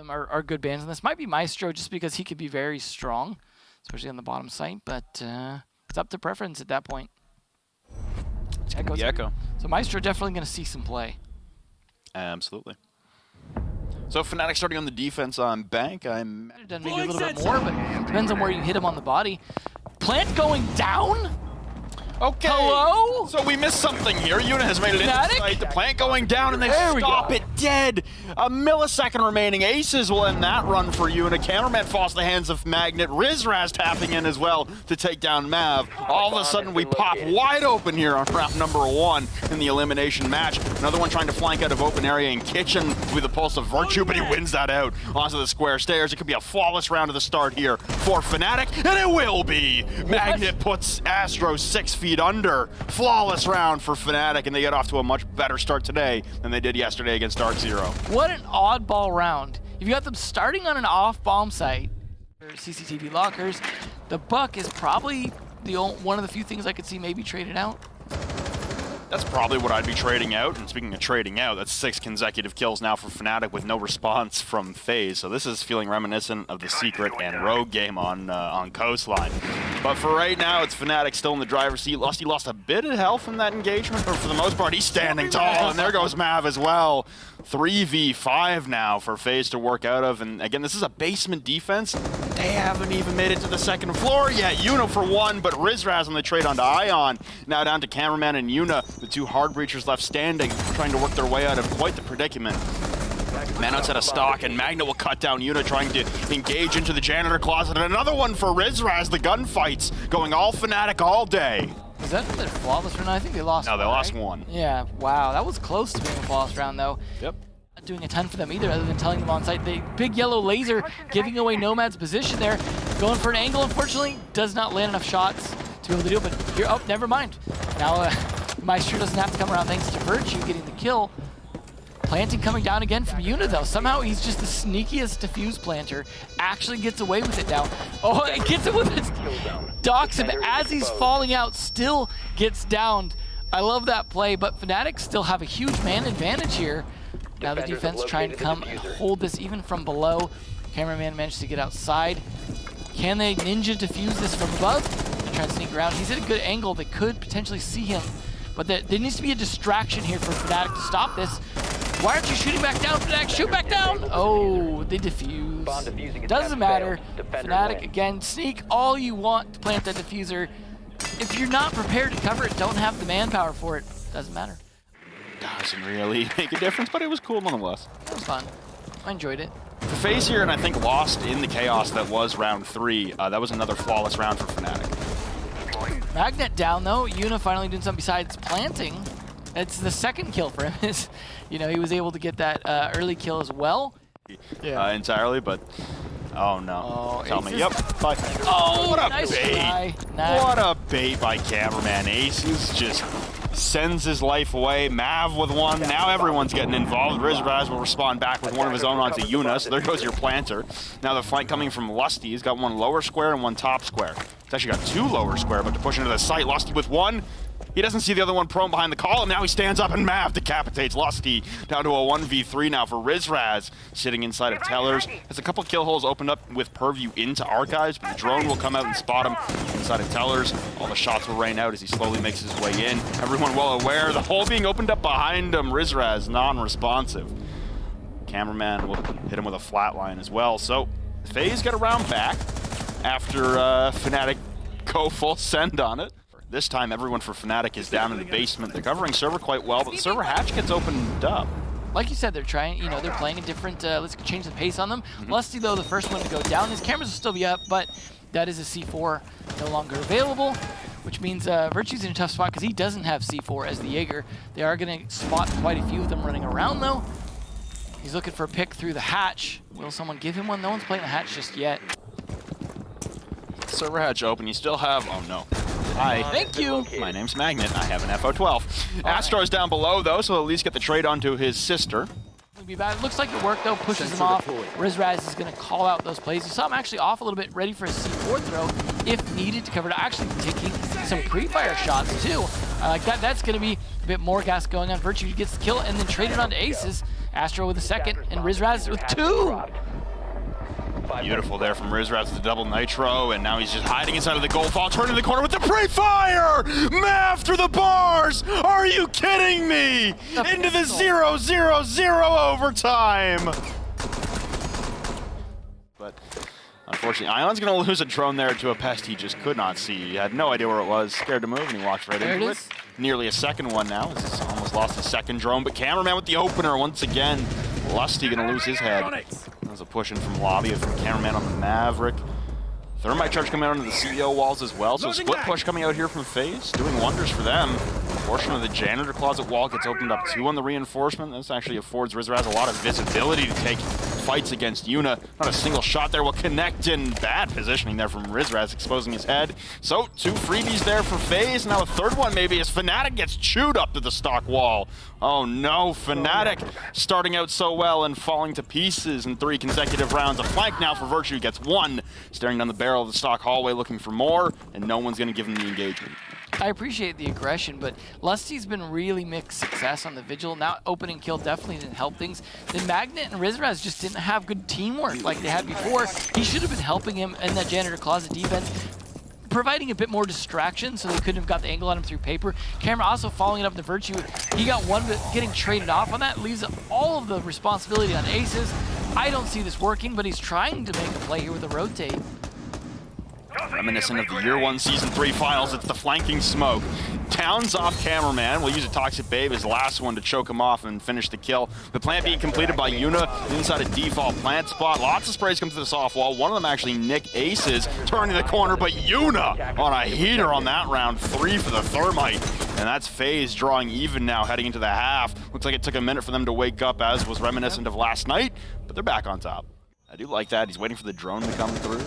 them are good bans, and this might be Maestro just because he could be very strong, especially on the bottom site, but it's up to preference at that point. Echo. So Maestro definitely going to see some play. Absolutely. So FNATIC starting on the defense on Bank. Might have done maybe a little bit more, but depends on where you hit him on the body. Plant going down? Okay. Hello? So we missed something here. Unit has made it into sight. The plant going down, and they stop it dead. A millisecond remaining. Aces will end that run for Unit. Cameraman falls to the hands of Magnet. Rizraz tapping in as well to take down Mav. All of a sudden, we pop wide open here on round number 1 in the elimination match. Another one trying to flank out of open area, and Kitchen with a pulse of virtue, but he wins that out onto the square stairs. It could be a flawless round to the start here for FNATIC, and it will be. Magnet puts Astro 6 feet under. Flawless round for FNATIC, and they get off to a much better start today than they did yesterday against Dark Zero. What an oddball round. You've got them starting on an off bomb site, CCTV lockers. The buck is probably one of the few things I could see maybe traded out. That's probably what I'd be trading out. And speaking of trading out, that's 6 consecutive kills now for FNATIC with no response from FaZe. So this is feeling reminiscent of the Secret and Rogue game on Coastline. But for right now, it's FNATIC still in the driver's seat. Lusty lost a bit of health in that engagement, but for the most part, he's standing tall. And there goes Mav as well. 3v5 now for FaZe to work out of. And again, this is a basement defense. They haven't even made it to the second floor yet. Yuna for 1, but Rizraz on the trade onto Ion. Now down to Cameraman and Yuna, the 2 hard breachers left standing, trying to work their way out of quite the predicament. Man outside of stock, and Magna will cut down Yuna, trying to engage into the janitor closet. And another one for Rizraz. The gunfights going all FNATIC all day. Is that their flawless round? I think they lost. No, they lost 1. Yeah, wow. That was close to being a flawless round, though. Yep. Not doing a ton for them either, other than telling them on site. The big yellow laser giving away Nomad's position there. Going for an angle, unfortunately, does not land enough shots to be able to do it. But here, oh, never mind. Now, Maestro doesn't have to come around thanks to Virtue getting the kill. Planting coming down again from Yuna, though. Somehow he's just the sneakiest defuse planter. Actually gets away with it now. Oh, it gets it with it. Docks him as he's falling out, still gets downed. I love that play, but FNATIC still have a huge man advantage here. Now the defense trying to come and hold this even from below. Cameraman managed to get outside. Can they ninja defuse this from above? They're trying to sneak around. He's at a good angle. They could potentially see him. But there needs to be a distraction here for FNATIC to stop this. Why aren't you shooting back down, FNATIC? Shoot back down! Oh, they defuse. Doesn't matter. FNATIC, again, sneak all you want to plant that diffuser. If you're not prepared to cover it, don't have the manpower for it, doesn't matter. Doesn't really make a difference, but it was cool nonetheless. It was fun. I enjoyed it. The FaZe here, and I think lost in the chaos that was round 3. That was another flawless round for FNATIC. Magnet down though. Yuna finally doing something besides planting. It's the second kill for him. You know, he was able to get that early kill as well. Yeah. Entirely, but oh no. Oh, Tell me. Yep. Bye. Oh, what a nice bait! try. Nice. What a bait by Cameraman. Aces just sends his life away. Mav with 1. Now everyone's getting involved. Rizraz will respond back with one of his own onto Yuna, so there goes your planter. Now the flank coming from Lusty. He's got 1 lower square and 1 top square. He's actually got 2 lower square, but to push into the site, Lusty with 1. He doesn't see the other one prone behind the column. Now he stands up and Mav decapitates Lusty. Down to a 1v3 now for Rizraz, sitting inside of Tellers. There's a couple of kill holes opened up with purview into Archives, but the drone will come out and spot him inside of Tellers. All the shots will rain out as he slowly makes his way in. Everyone well aware, the hole being opened up behind him. Rizraz non-responsive. Cameraman will hit him with a flatline as well. So FaZe got a round back after FNATIC go full send on it. This time, everyone for FNATIC is down in the basement. They're covering server quite well, but the server hatch gets opened up. Like you said, they're trying, you know, they're playing a different, let's change the pace on them. Lusty, though, the first one to go down. His cameras will still be up, but that is a C4 no longer available, which means Virtue's in a tough spot because he doesn't have C4 as the Jaeger. They are going to spot quite a few of them running around, though. He's looking for a pick through the hatch. Will someone give him one? No one's playing the hatch just yet. Server hatch open. You still have, oh no. Hi. Thank you. My name's Magnet. I have an FO12. Astro's down below, though, so at least get the trade onto his sister. It'll be bad. It looks like it worked, though. Pushes him off. Rizraz is going to call out those plays. You saw him actually off a little bit, ready for a C4 throw if needed to cover it. Actually taking some pre-fire shots, too. I like that. That's going to be a bit more gas going on. Virtue gets the kill and then traded onto Aces. Astro with a second, and Rizraz with 2. Beautiful there from Rizraz with the double nitro, and now he's just hiding inside of the gold fall, turning the corner with the pre-fire! Mav through the bars! Are you kidding me? Into the 0-0-0 overtime! But unfortunately, Ion's going to lose a drone there to a pest he just could not see. He had no idea where it was, scared to move, and he walked right into it. Nearly a second one now. He's almost lost the second drone, but Cameraman with the opener once again. Lusty going to lose his head. That was a push in from Lobby from Cameraman on the Maverick. Thermite charge coming out onto the CEO walls as well, so split push coming out here from FaZe, doing wonders for them. A portion of the janitor closet wall gets opened up too on the reinforcement. This actually affords Rizraz a lot of visibility to take fights against Yuna. Not a single shot there will connect, in bad positioning there from Rizraz, exposing his head. So 2 freebies there for FaZe. Now a third one maybe as FNATIC gets chewed up to the stock wall. Oh no, FNATIC starting out so well and falling to pieces in 3 consecutive rounds. A flank now for Virtue, gets 1, staring down the barrel of the stock hallway looking for more, and no one's going to give him the engagement. I appreciate the aggression, but Lusty's been really mixed success on the Vigil. Now opening kill definitely didn't help things. The Magnet and Rizraz just didn't have good teamwork like they had before. He should have been helping him in that janitor closet defense, providing a bit more distraction so they couldn't have got the angle on him through paper. Camera also following it up to Virtue. He got one, but getting traded off on that leaves all of the responsibility on Aces. I don't see this working, but he's trying to make a play here with a rotate. Reminiscent of the Year 1 Season 3 finals, it's the flanking smoke. Downs off Cameraman, will use a Toxic Babe, his last one to choke him off and finish the kill. The plant being completed by Yuna inside a default plant spot. Lots of sprays come to the soft wall. One of them actually Nick Aces, turning the corner, but Yuna on a heater on that round. 3 for the Thermite. And that's FaZe drawing even now, heading into the half. Looks like it took a minute for them to wake up, as was reminiscent of last night, but they're back on top. I do like that. He's waiting for the drone to come through.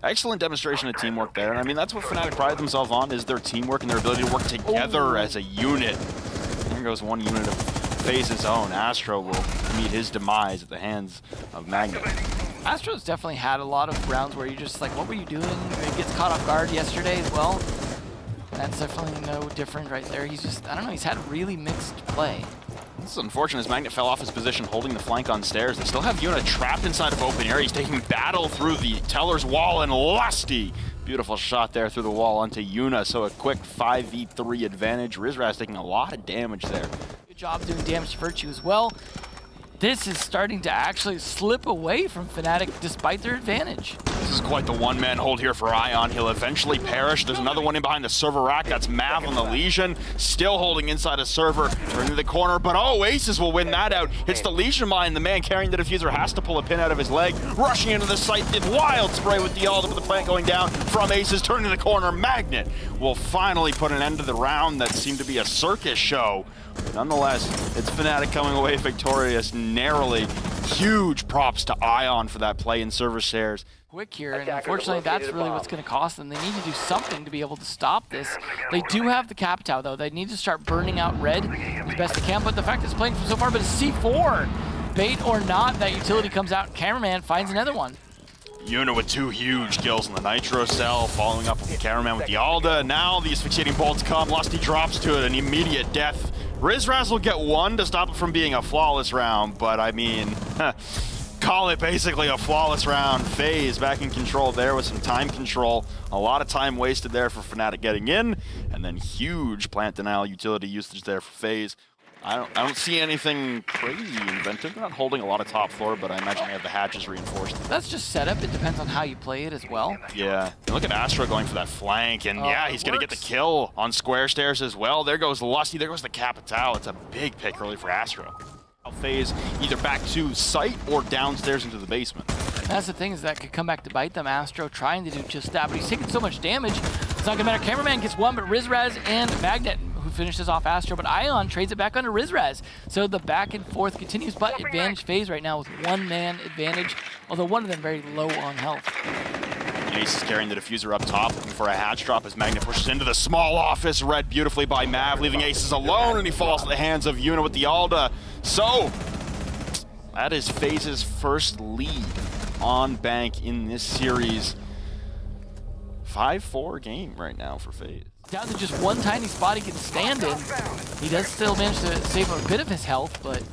Excellent demonstration of teamwork there. And I mean, that's what FNATIC pride themselves on, is their teamwork and their ability to work together as a unit. There goes one unit of FaZe's own. Astro will meet his demise at the hands of Magnet. Astro's definitely had a lot of rounds where you're just like, what were you doing? He gets caught off guard yesterday as well. That's definitely no different right there. He's just, I don't know, he's had really mixed play. This is unfortunate as Magnet fell off his position holding the flank on stairs. They still have Yuna trapped inside of open air. He's taking battle through the Teller's wall, and Lusty. Beautiful shot there through the wall onto Yuna. So a quick 5v3 advantage. Rizraz taking a lot of damage there. Good job doing damage to Virtue as well. This is starting to actually slip away from FNATIC despite their advantage. This is quite the one-man hold here for Ion. He'll eventually perish. There's another one in behind the server rack. That's Mav on the Legion. Still holding inside a server. Turning the corner, but oh, Aces will win that out. Hits the Legion mine. The man carrying the diffuser has to pull a pin out of his leg. Rushing into the site. Did wild spray with the ult, with the plant going down from Aces. Turning the corner. Magnet will finally put an end to the round that seemed to be a circus show. Nonetheless, it's FNATIC coming away victorious narrowly. Huge props to Ion for that play in server shares. Quick here, and unfortunately that's really what's going to cost them. They need to do something to be able to stop this. They do have the Capitao though. They need to start burning out red as best they can, but the fact it's playing so far, but it's C4. Bait or not, that utility comes out. Cameraman finds another one. Yuna with 2 huge kills in the Nitro Cell, following up with the Cameraman with the Alda. Now the asphyxiating bolts come. Lusty drops to it, an immediate death. Rizraz will get 1 to stop it from being a flawless round, but I mean, call it basically a flawless round. FaZe back in control there with some time control. A lot of time wasted there for FNATIC getting in, and then huge plant denial utility usage there for FaZe. I don't see anything crazy inventive. They're not holding a lot of top floor, but I imagine they have the hatches reinforced. That's just setup. It depends on how you play it as well. Yeah. And look at Astro going for that flank, and yeah, he's going to get the kill on square stairs as well. There goes Lusty. There goes the Capitao. It's a big pick early for Astro. FaZe either back to site or downstairs into the basement. That's the thing, is that could come back to bite them. Astro trying to do just that, but he's taking so much damage. It's not going to matter. Cameraman gets 1, but Rizraz and Magnet, who finishes off Astro, but Ion trades it back onto Rizraz. So the back and forth continues, but advantage FaZe right now with 1-man advantage, although one of them very low on health. Ace is carrying the diffuser up top, looking for a hatch drop as Magnet pushes into the small office, read beautifully by Mav, leaving Aces alone, and he falls to the hands of Yuna with the Alda. So, that is FaZe's first lead on bank in this series. 5-4 game right now for FaZe. Down to just one tiny spot he can stand in. He does still manage to save a bit of his health, but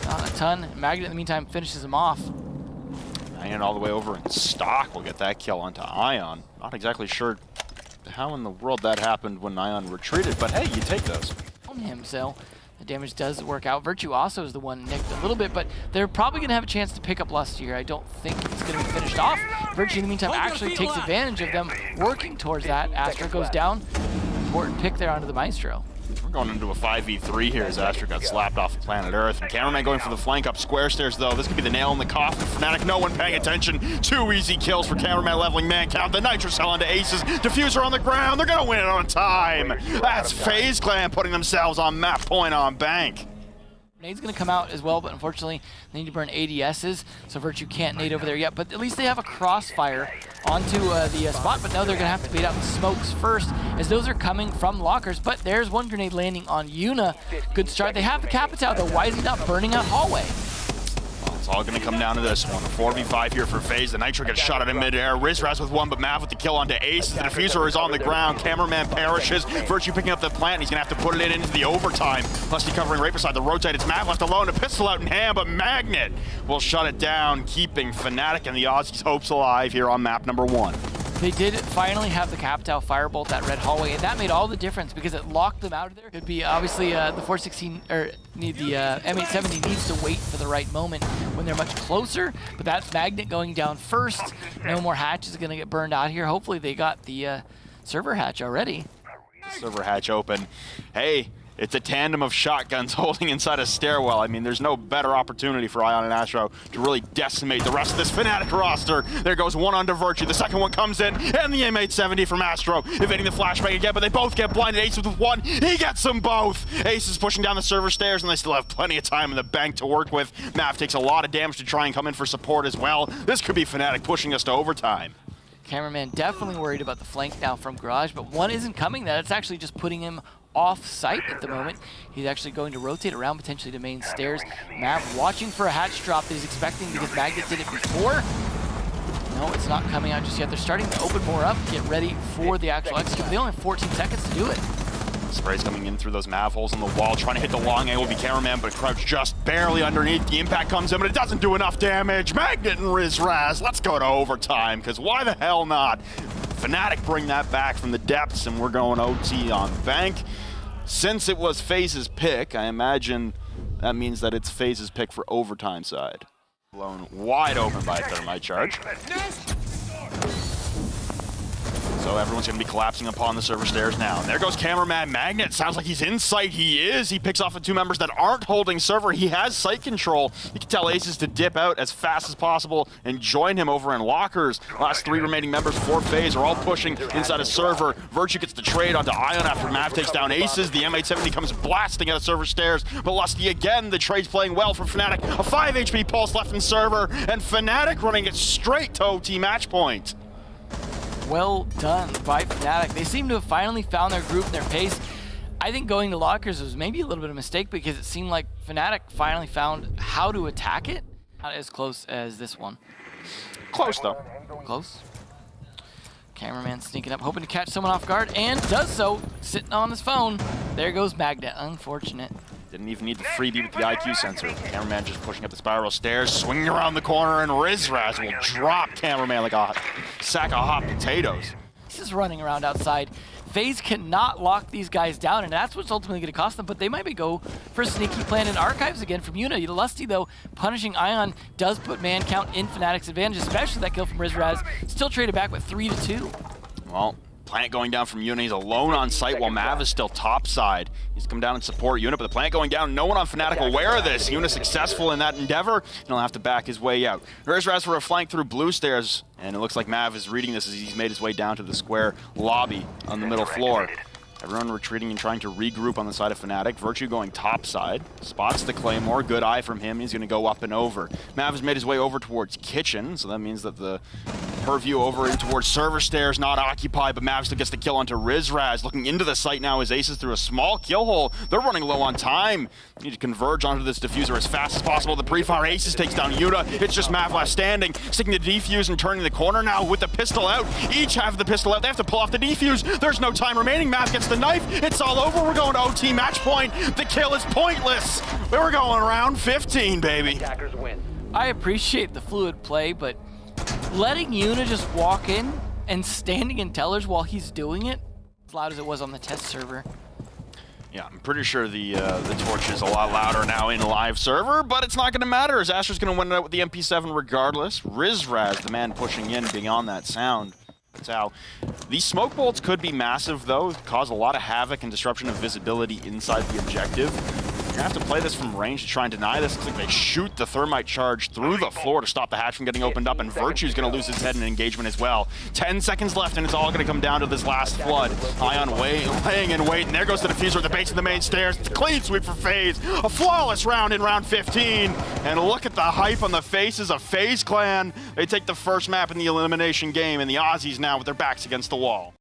not a ton. Magnet in the meantime finishes him off. Ion all the way over in stock will get that kill onto Ion. Not exactly sure how in the world that happened when Ion retreated, but hey, you take those. On him, so the damage does work out. Virtue also is the one nicked a little bit, but they're probably going to have a chance to pick up Lust here. I don't think it's going to be finished off. Virtue, in the meantime, actually takes advantage of them working towards that. Astra goes down. Important pick there onto the Maestro. We're going into a 5v3 here as Astra got slapped off of planet Earth. And Cameraman going for the flank up square stairs, though. This could be the nail in the coffin. FNATIC, no one paying attention. 2 easy kills for Cameraman leveling man count. The Nitro Cell onto Aces. Diffuser on the ground. They're going to win it on time. That's FaZe Clan putting themselves on map point on bank. Nade's going to come out as well, but unfortunately they need to burn ADSs, so Virtue can't nade over there yet. But at least they have a crossfire onto the spot, but now they're going to have to bait out the smokes first, as those are coming from lockers. But there's one grenade landing on Yuna. Good start. They have the Capitao, though. Why is he not burning out hallway? Well, it's all going to come down to this one. A 4v5 here for FaZe. The Nitro gets shot at in midair. Rizraz with one, but Mav with the kill onto Ace. The Diffuser is on the ground. Cameraman perishes. Virtue picking up the plant. He's going to have to put it into the overtime. Lusty covering right beside the rotate. It's Mav left alone. A pistol out in hand, but Magnet will shut it down, keeping FNATIC and the Aussies' hopes alive here on map number 1. They did finally have the Capitao firebolt that red hallway, and that made all the difference because it locked them out of there. It'd be obviously the 416 or the M870 needs to wait for the right moment when they're much closer, but that's Magnet going down first. No more hatches going to get burned out here. Hopefully they got the server hatch already. Server hatch open. Hey, it's a tandem of shotguns holding inside a stairwell. I mean, there's no better opportunity for Ion and Astro to really decimate the rest of this FNATIC roster. There goes one onto Virtue. The second one comes in, and the M870 from Astro, evading the flashbang again, but they both get blinded. Ace with one, he gets them both. Ace is pushing down the server stairs, and they still have plenty of time in the bank to work with. Mav takes a lot of damage to try and come in for support as well. This could be FNATIC pushing us to overtime. Cameraman definitely worried about the flank now from Garage, but one isn't coming. That's actually just putting him off site at the moment. He's actually going to rotate around potentially to main stairs. Mav watching for a hatch drop that he's expecting because Magnet did it before. No, it's not coming out just yet. They're starting to open more up, get ready for the actual execute. They only have 14 seconds to do it. Spray's coming in through those Mav holes in the wall, trying to hit the long angle. Will be Cameraman, but crouched just barely underneath. The impact comes in, but it doesn't do enough damage. Magnet and Rizraz, let's go to overtime, because why the hell not? FNATIC bring that back from the depths, and we're going OT on bank. Since it was FaZe's pick, I imagine that means that it's FaZe's pick for overtime side. Blown wide open by a thermite charge. So everyone's going to be collapsing upon the server stairs now. And there goes Cameraman. Magnet sounds like he's in sight. He is. He picks off the 2 members that aren't holding server. He has sight control. You can tell Aces to dip out as fast as possible and join him over in lockers. Last 3 remaining members for FaZe are all pushing inside a server. Virtue gets the trade onto Ion after Mav takes down Aces. The M870 comes blasting out of server stairs. But Lusty again, the trade's playing well for FNATIC. A 5 HP pulse left in server, and FNATIC running it straight to OT match point. Well done by FNATIC. They seem to have finally found their groove and their pace. I think going to lockers was maybe a little bit of a mistake because it seemed like FNATIC finally found how to attack it. Not as close as this one. Close, though. Close. Cameraman sneaking up, hoping to catch someone off guard, and does so, sitting on his phone. There goes Magnet. Unfortunate. Didn't even need the freebie with the IQ sensor. Cameraman just pushing up the spiral stairs, swinging around the corner, and Rizraz will drop Cameraman like a sack of hot potatoes. He's just running around outside. FaZe cannot lock these guys down, and that's what's ultimately going to cost them, but they might go for a sneaky plan in Archives again from Yuna. Lusty, though, punishing Ion does put man count in FNATIC's advantage, especially that kill from Rizraz. Still traded back with 3-2. Well, plant going down from Yuna. He's alone on site while Mav is still topside. He's come down and support Yuna, but the plant going down. No one on FNATIC aware of this. Yuna successful in that endeavor, and he'll have to back his way out. Rizraz for a flank through blue stairs, and it looks like Mav is reading this as he's made his way down to the square lobby on the middle floor. Everyone retreating and trying to regroup on the side of FNATIC. Virtue going topside. Spots the Claymore. Good eye from him. He's going to go up and over. Mav has made his way over towards Kitchen, so that means that the purview over in towards server stairs not occupied, but Mav still gets the kill onto Rizraz. Looking into the site now as Aces through a small kill hole. They're running low on time. Need to converge onto this diffuser as fast as possible. The pre-fire Aces takes down Yuna. It's just Mav left standing, sticking the defuse and turning the corner now with the pistol out. Each have the pistol out. They have to pull off the defuse. There's no time remaining. Mav gets the knife. It's all over. We're going to OT match point. The kill is pointless. We're going around 15, baby. I appreciate the fluid play, but letting Yuna just walk in and standing in tellers while he's doing it, as loud as it was on the test server. Yeah, I'm pretty sure the torch is a lot louder now in live server, but it's not going to matter as Astra's going to win it out with the MP7 regardless. Rizraz, the man pushing in beyond that sound. That's how. These smoke bolts could be massive though, cause a lot of havoc and disruption of visibility inside the objective. You're gonna have to play this from range to try and deny this. Looks like they shoot the thermite charge through the floor to stop the hatch from getting opened up, and Virtue's gonna lose his head in engagement as well. 10 seconds left, and it's all gonna come down to this last flood. Ion laying in wait, and there goes the diffuser at the base of the main stairs. It's a clean sweep for FaZe. A flawless round in round 15. And look at the hype on the faces of FaZe Clan. They take the first map in the elimination game, and the Aussies now with their backs against the wall.